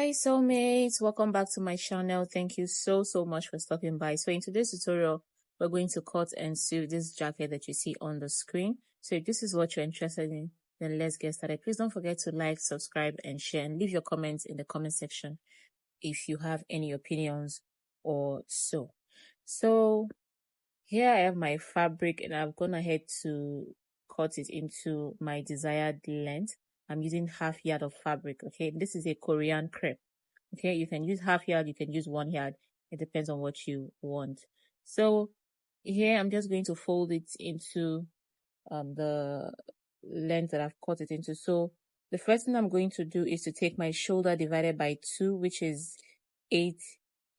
Hi soulmates, welcome back to my channel. Thank you so much for stopping by. So in today's tutorial, we're going to cut and sew this jacket that you see on the screen. So if this is what you're interested in, then let's get started. Please don't forget to like, subscribe, and share, and leave your comments in the comment section if you have any opinions or so. So here I have my fabric, and I've gone ahead to cut it into my desired length. I'm using half yard of fabric. Okay, this is a Korean crepe. Okay, you can use half yard, you can use 1 yard. It depends on what you want. So here I'm just going to fold it into the length that I've cut it into. So the first thing I'm going to do is to take my shoulder divided by 2, which is 8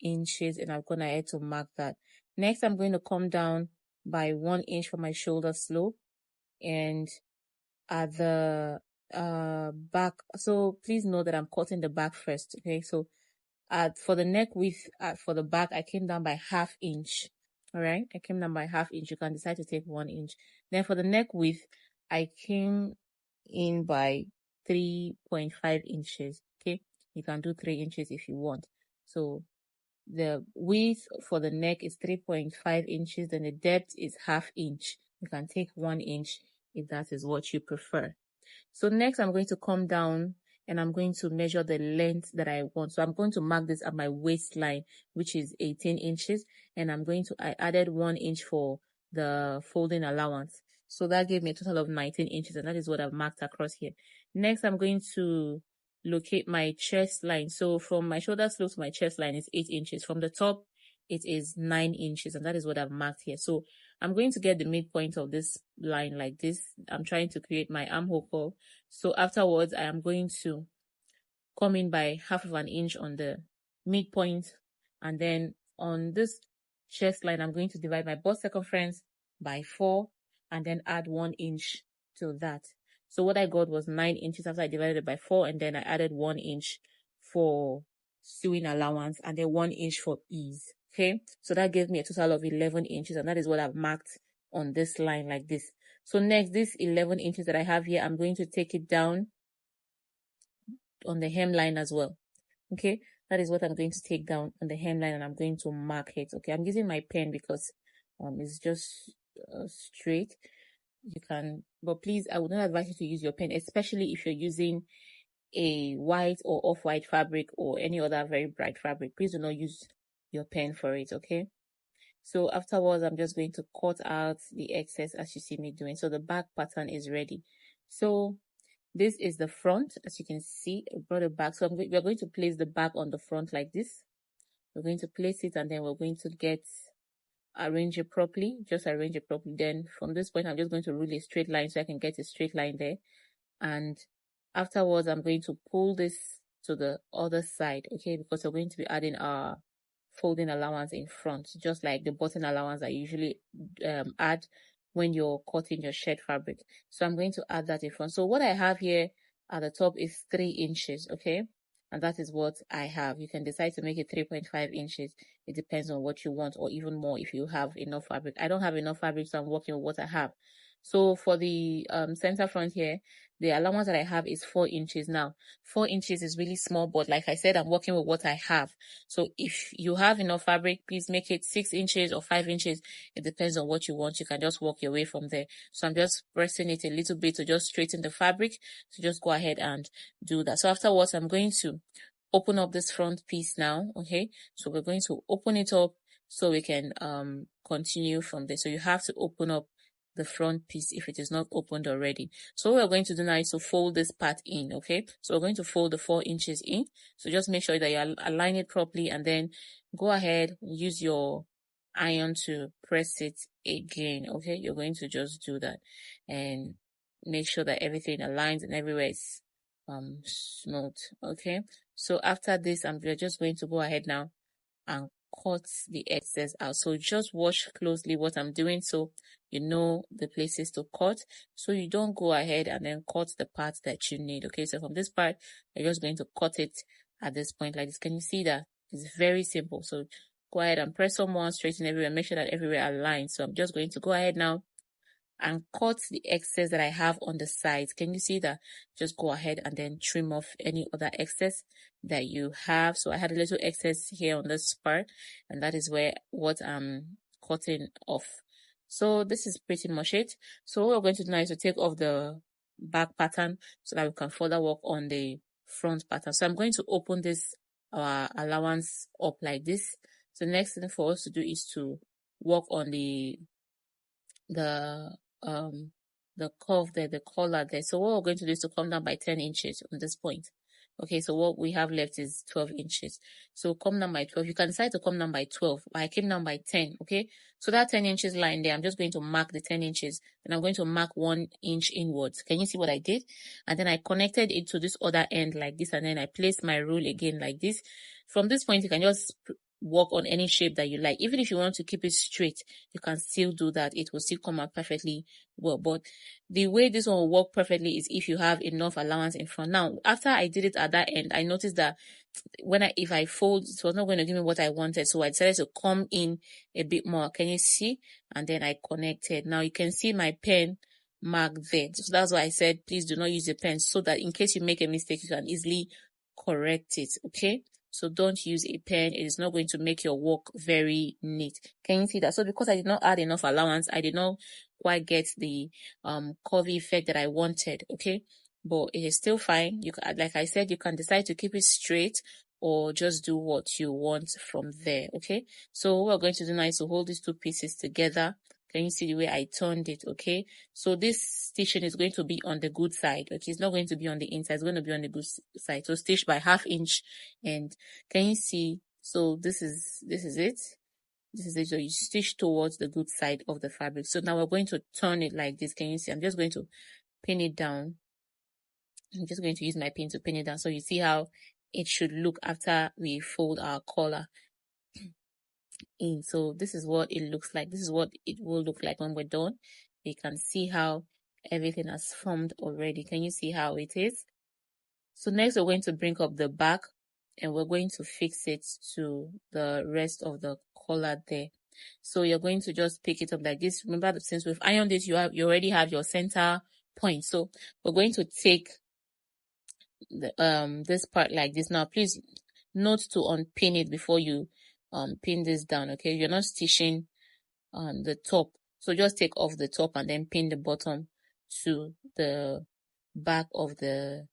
inches, and I'm going to ahead to mark that. Next, I'm going to come down by 1 inch for my shoulder slope, and at the back, so please know that I'm cutting the back first. Okay, so for the neck width, for the back, I came down by ½ inch. All right, I came down by ½ inch. You can decide to take 1 inch. Then for the neck width, I came in by 3.5 inches. Okay, you can do 3 inches if you want. So the width for the neck is 3.5 inches, then the depth is ½ inch. You can take 1 inch if that is what you prefer. So next I'm going to come down and I'm going to measure the length that I want. So I'm going to mark this at my waistline, which is 18 inches, and I added 1 inch for the folding allowance. So that gave me a total of 19 inches, and that is what I've marked across here. Next, I'm going to locate my chest line. So from my shoulder slope to my chest line is 8 inches. From the top, it is 9 inches, and that is what I've marked here. So I'm going to get the midpoint of this line like this. I'm trying to create my armhole curve. So afterwards, I am going to come in by ½ inch on the midpoint, and then on this chest line, I'm going to divide my bust circumference by 4 and then add 1 inch to that. So what I got was 9 inches after I divided it by 4, and then I added 1 inch for sewing allowance and then 1 inch for ease. Okay, so that gave me a total of 11 inches, and that is what I've marked on this line like this. So next, this 11 inches that I have here, I'm going to take it down on the hemline as well. Okay, that is what I'm going to take down on the hemline, and I'm going to mark it. Okay, I'm using my pen because it's just straight. You can, but please, I would not advise you to use your pen, especially if you're using a white or off-white fabric or any other very bright fabric. Please do not use your pen for it. Okay, so afterwards I'm just going to cut out the excess as you see me doing. So the back pattern is ready. So this is the front, as you can see. I brought it back. So we're going to place the back on the front like this. We're going to place it, and then we're going to arrange it properly. Just arrange it properly. Then from this point, I'm just going to rule a straight line so I can get a straight line there. And afterwards, I'm going to pull this to the other side, okay, because we're going to be adding our folding allowance in front, just like the button allowance I usually add when you're cutting your shirt fabric. So I'm going to add that in front. So what I have here at the top is 3 inches, okay, and that is what I have. You can decide to make it 3.5 inches. It depends on what you want, or even more if you have enough fabric. I don't have enough fabric, so I'm working with what I have. So for the center front here, the allowance that I have is 4 inches. Now 4 inches is really small, but like I said, I'm working with what I have. So if you have enough fabric, please make it 6 inches or 5 inches. It depends on what you want. You can just work your way from there. So I'm just pressing it a little bit to just straighten the fabric. So just go ahead and do that. So afterwards, I'm going to open up this front piece now. Okay, so we're going to open it up so we can continue from there. So you have to open up the front piece if it is not opened already. So what we're going to do now is to fold this part in. Okay, so we're going to fold the 4 inches in. So just make sure that you align it properly, and then go ahead, use your iron to press it again. Okay, you're going to just do that and make sure that everything aligns and everywhere is smooth. Okay, so after this, we're just going to go ahead now and cut the excess out. So just watch closely what I'm doing so you know the places to cut, so you don't go ahead and then cut the parts that you need. Okay, so from this part, you're just going to cut it at this point like this. Can you see that? It's very simple. So go ahead and press on one, straighten everywhere, make sure that everywhere aligns. So I'm just going to go ahead now and cut the excess that I have on the sides. Can you see that? Just go ahead and then trim off any other excess that you have. So I had a little excess here on this part, and that is where what I'm cutting off. So this is pretty much it. So what we're going to do now is to take off the back pattern so that we can further work on the front pattern. So I'm going to open this allowance up like this. So the next thing for us to do is to work on the um the curve there, the collar there. So what we're going to do is to come down by 10 inches on this point. Okay, so what we have left is 12 inches. So come down by 12. You can decide to come down by 12, but I came down by 10. Okay, so that 10 inches line there, I'm just going to mark the 10 inches, and I'm going to mark 1 inch inwards. Can you see what I did? And then I connected it to this other end like this, and then I placed my rule again like this. From this point, you can just work on any shape that you like. Even if you want to keep it straight, you can still do that. It will still come out perfectly well. But the way this one will work perfectly is if you have enough allowance in front. Now, after I did it at that end, I noticed that if I fold, it was not going to give me what I wanted. So I decided to come in a bit more. Can you see? And then I connected. Now you can see my pen mark there. So that's why I said, please do not use a pen, so that in case you make a mistake, you can easily correct it. Okay? So don't use a pen. It is not going to make your work very neat. Can you see that? So because I did not add enough allowance, I did not quite get the curvy effect that I wanted. Okay, but it is still fine. You can, like I said, you can decide to keep it straight or just do what you want from there. Okay, so what we're going to do now is to hold these two pieces together. Can you see the way I turned it? Okay, so this stitching is going to be on the good side. Okay, it's not going to be on the inside. It's going to be on the good side. So stitch by 1/2 inch, and can you see? So this is it. This is it. So you stitch towards the good side of the fabric. So now we're going to turn it like this. Can you see? I'm just going to pin it down. I'm just going to use my pin to pin it down. So you see how it should look after we fold our collar in. So this is what it looks like. This is what it will look like when we're done. You can see how everything has formed already. Can you see how it is? So next we're going to bring up the back, and we're going to fix it to the rest of the collar there. So you're going to just pick it up like this. Remember that since we've ironed it, you already have your center point. So we're going to take the this part like this. Now please note to unpin it before you pin this down. Okay, you're not stitching on the top, so just take off the top and then pin the bottom to the back of the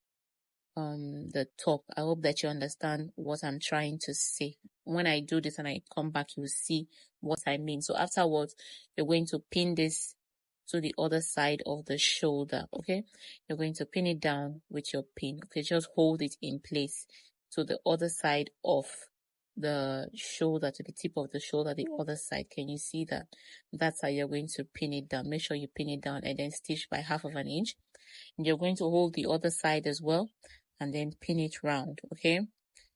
top. I hope that you understand what I'm trying to say. When I do this and I come back, you'll see what I mean. So afterwards, you're going to pin this to the other side of the shoulder. Okay, you're going to pin it down with your pin. Okay, just hold it in place to the other side of the shoulder, to the tip of the shoulder, the other side. Can you see that? That's how you're going to pin it down. Make sure you pin it down and then stitch by 1/2 inch. And you're going to hold the other side as well and then pin it round. Okay,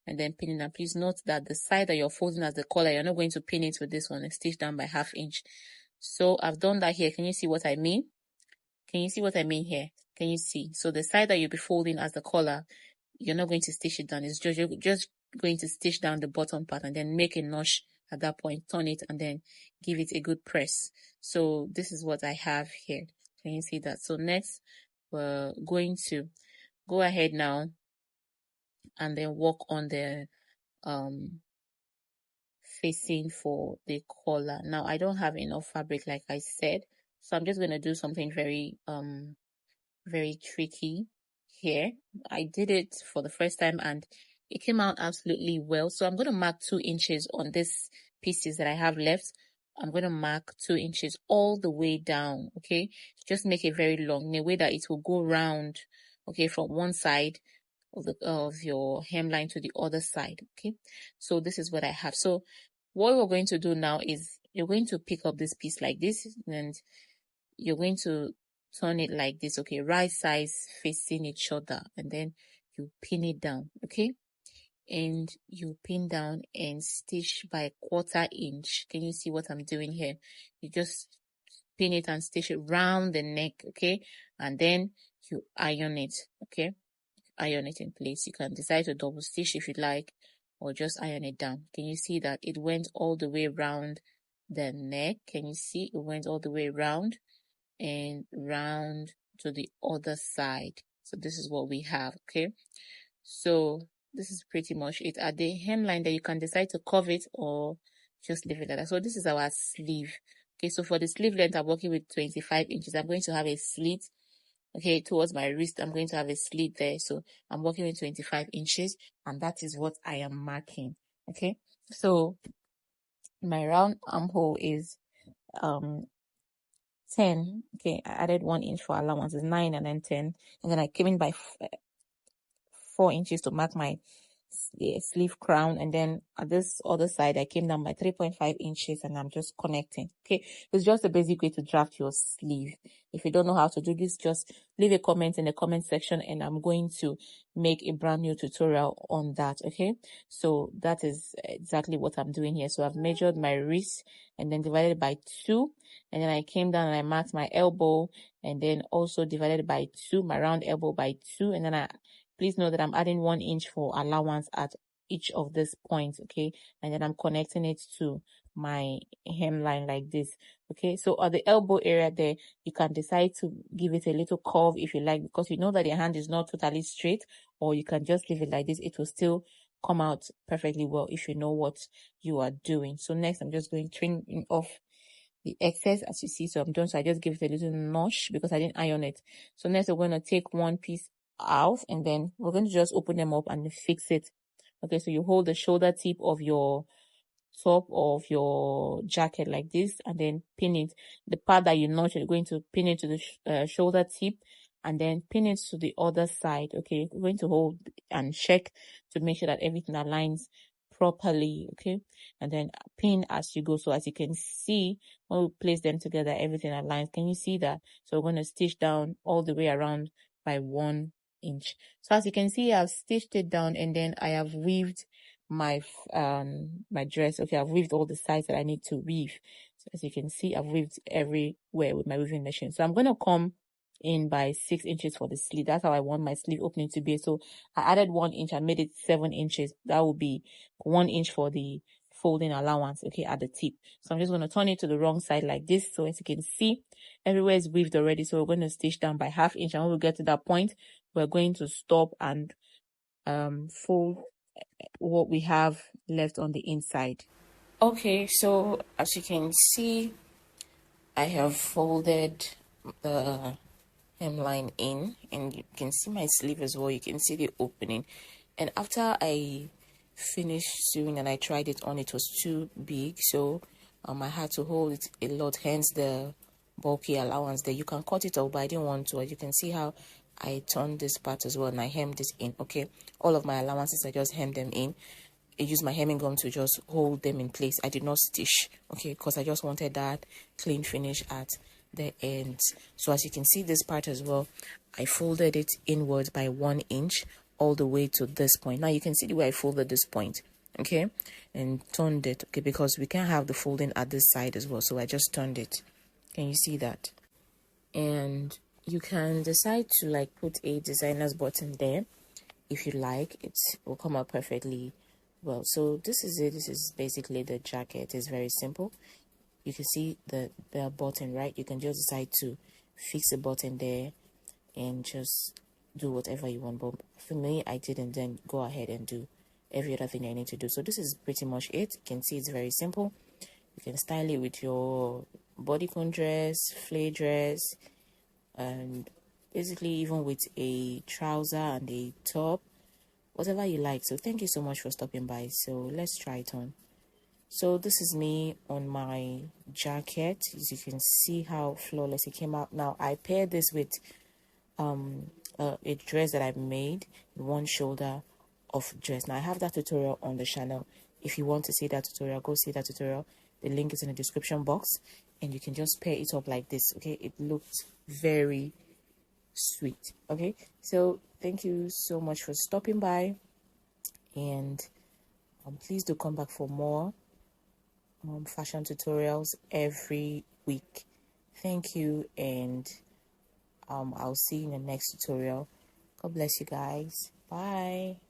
and then pin it down. Please note that the side that you're folding as the collar, you're not going to pin it with this one and stitch down by 1/2 inch. So I've done that here. Can you see what I mean? Can you see what I mean here? Can you see? So the side that you'll be folding as the collar, you're not going to stitch it down. It's just, you're just going to stitch down the bottom part and then make a notch at that point, turn it, and then give it a good press. So this is what I have here. Can you see that? So next, we're going to go ahead now and then work on the facing for the collar. Now I don't have enough fabric, like I said, so I'm just going to do something very tricky here. I did it for the first time and it came out absolutely well. So I'm going to mark 2 inches on this pieces that I have left. I'm going to mark 2 inches all the way down. Okay, just make it very long in a way that it will go round, okay, from one side of your hemline to the other side. Okay, so this is what I have. So what we're going to do now is you're going to pick up this piece like this, and you're going to turn it like this. Okay, right sides facing each other, and then you pin it down. Okay, and you pin down and stitch by 1/4 inch. Can you see what I'm doing here? You just pin it and stitch it round the neck. Okay, and then you iron it. Okay, iron it in place. You can decide to double stitch if you like, or just iron it down. Can you see that it went all the way around the neck? Can you see it went all the way around? and round to the other side. So this is what we have. Okay, so this is pretty much it. At the hemline, that you can decide to curve it or just leave it like that. So this is our sleeve. Okay, so for the sleeve length, I'm working with 25 inches. I'm going to have a slit, okay, towards my wrist. I'm going to have a slit there. So I'm working with 25 inches, and that is what I am marking. Okay, so my round armhole is 10. Okay, I added 1 inch for allowance, is 9, and then 10, and then I came in by 4 inches to mark my sleeve crown, and then at this other side I came down by 3.5 inches, and I'm just connecting. Okay, it's just a basic way to draft your sleeve. If you don't know how to do this, just leave a comment in the comment section, and I'm going to make a brand new tutorial on that. Okay, so that is exactly what I'm doing here. So I've measured my wrist and then divided by 2, and then I came down and I marked my elbow, and then also divided by 2, my round elbow by 2, and then please know that I'm adding 1 inch for allowance at each of these points, okay? And then I'm connecting it to my hemline like this, okay? So at the elbow area there, you can decide to give it a little curve if you like, because you know that your hand is not totally straight, or you can just leave it like this. It will still come out perfectly well if you know what you are doing. So next, I'm just going to trim off the excess, as you see. So I'm done. So I just give it a little notch because I didn't iron it. So next, we're going to take one piece out, and then we're going to just open them up and fix it. Okay, so you hold the shoulder tip of your top of your jacket like this, and then pin it. The part that you notch, you're going to pin it to the shoulder tip, and then pin it to the other side. Okay, we're going to hold and check to make sure that everything aligns properly. Okay, and then pin as you go. So as you can see, when we place them together, everything aligns. Can you see that? So we're going to stitch down all the way around by 1 inch. So as you can see, I've stitched it down, and then I have weaved my my dress. Okay, I've weaved all the sides that I need to weave. So as you can see, I've weaved everywhere with my weaving machine. So I'm going to come in by 6 inches for the sleeve. That's how I want my sleeve opening to be. So I added 1 inch. I made it 7 inches. That will be 1 inch for the folding allowance, okay, at the tip. So I'm just going to turn it to the wrong side like this. So as you can see, everywhere is weaved already. So we're going to stitch down by 1/2 inch, and when we get to that point, we're going to stop and fold what we have left on the inside. Okay, so as you can see, I have folded the hemline in, and you can see my sleeve as well. You can see the opening, and after I finished sewing and I tried it on, it was too big, so I had to hold it a lot, hence the bulky allowance there. You can cut it off, but I didn't want to. As you can see how I turned this part as well, and I hemmed this in. Okay, all of my allowances, I just hemmed them in. I used my hemming gum to just hold them in place. I did not stitch, okay, because I just wanted that clean finish at the end. So as you can see, this part as well, I folded it inwards by 1 inch all the way to this point. Now you can see the way I folded this point, okay, and turned it, okay, because we can't have the folding at this side as well. So I just turned it. Can you see that? And you can decide to like put a designer's button there if you like. It will come out perfectly well. So this is it. This is basically the jacket. It's very simple. You can see the button, right? You can just decide to fix a button there and just do whatever you want. But for me, I didn't then go ahead and do every other thing I need to do. So this is pretty much it. You can see it's very simple. You can style it with your bodycon dress, flay dress, and basically even with a trouser and a top, whatever you like. So thank you so much for stopping by. So let's try it on. So this is me on my jacket. As you can see how flawless it came out. Now I paired this with a dress that I've made, one shoulder of dress. Now I have that tutorial on the channel. If you want to see that tutorial, go see that tutorial. The link is in the description box, and you can just pair it up like this. Okay, it looked very sweet. Okay, so thank you so much for stopping by, and please do come back for more fashion tutorials every week. Thank you, and I'll see you in the next tutorial. God bless you guys. Bye.